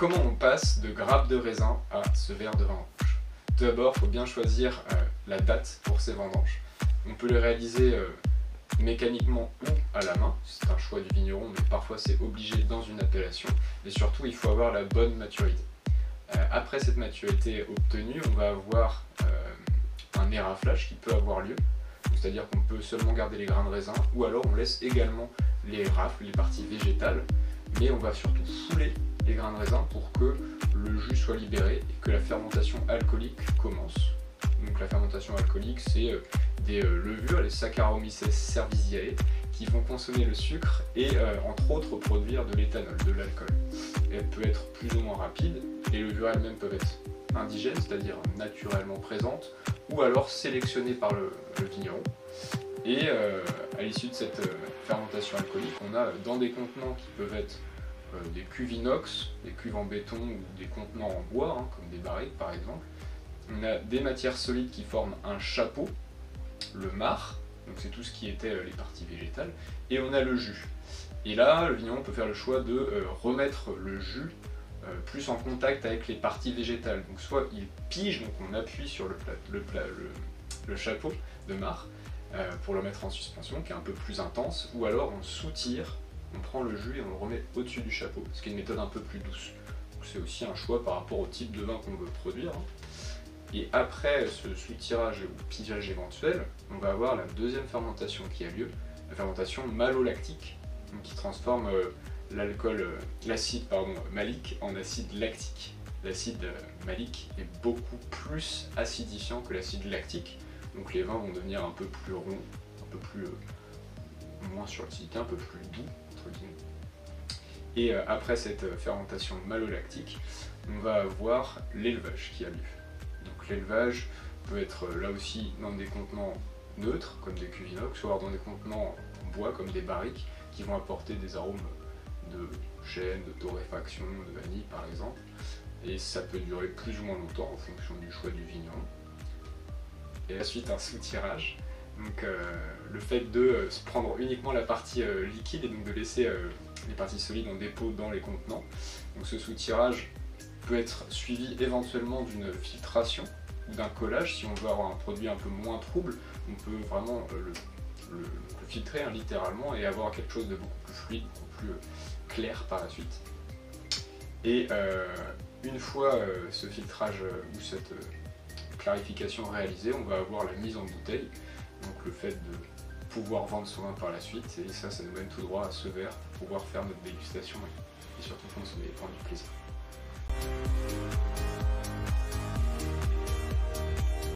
comment on passe de grappe de raisin à ce verre de vin rouge? Tout d'abord, il faut bien choisir la date pour ces vendanges. On peut les réaliser mécaniquement ou à la main, c'est un choix du vigneron, mais parfois c'est obligé dans une appellation. Et surtout, il faut avoir la bonne maturité. Après cette maturité obtenue, on va avoir un éraflage qui peut avoir lieu. C'est-à-dire qu'on peut seulement garder les grains de raisin, ou alors on laisse également les rafles, les parties végétales, mais on va surtout fouler les grains de raisin pour que le jus soit libéré et que la fermentation alcoolique commence. Donc la fermentation alcoolique, c'est des levures, les Saccharomyces cerevisiae, qui vont consommer le sucre et entre autres produire de l'éthanol, de l'alcool. Elle peut être plus ou moins rapide, les levures elles-mêmes peuvent être indigènes, c'est-à-dire naturellement présentes, ou alors sélectionnées par le vigneron. Et à l'issue de cette fermentation alcoolique, on a dans des contenants qui peuvent être des cuves inox, des cuves en béton ou des contenants en bois, hein, comme des barriques par exemple. On a des matières solides qui forment un chapeau, le marc, donc c'est tout ce qui était les parties végétales, et on a le jus. Et là, le vigneron peut faire le choix de remettre le jus plus en contact avec les parties végétales. Donc soit il pige, donc on appuie sur le chapeau de marc pour le mettre en suspension, qui est un peu plus intense, ou alors on soutire, on prend le jus et on le remet au-dessus du chapeau, ce qui est une méthode un peu plus douce. C'est aussi un choix par rapport au type de vin qu'on veut produire. Et après ce soutirage ou pigeage éventuel, on va avoir la deuxième fermentation qui a lieu, la fermentation malolactique, qui transforme l'acide malique en acide lactique. L'acide malique est beaucoup plus acidifiant que l'acide lactique, donc les vins vont devenir un peu plus ronds, un peu plus moins sur l'acidité, un peu plus doux entre guillemets. Et après cette fermentation malolactique, on va avoir l'élevage qui a lieu. Donc l'élevage peut être là aussi dans des contenants neutres comme des cuves inox, ou alors dans des contenants en bois comme des barriques qui vont apporter des arômes de chêne, de torréfaction, de vanille par exemple. Et ça peut durer plus ou moins longtemps en fonction du choix du vigneron. Et ensuite un soutirage. Donc le fait de se prendre uniquement la partie liquide et donc de laisser les parties solides en dépôt dans les contenants. Donc ce soutirage peut être suivi éventuellement d'une filtration ou d'un collage. Si on veut avoir un produit un peu moins trouble, on peut vraiment le filtrer littéralement et avoir quelque chose de beaucoup plus fluide, beaucoup plus clair par la suite. Et une fois ce filtrage ou cette clarification réalisée, on va avoir la mise en bouteille, donc le fait de pouvoir vendre son vin par la suite, et ça nous mène tout droit à ce verre pour pouvoir faire notre dégustation et surtout consommer et prendre du plaisir.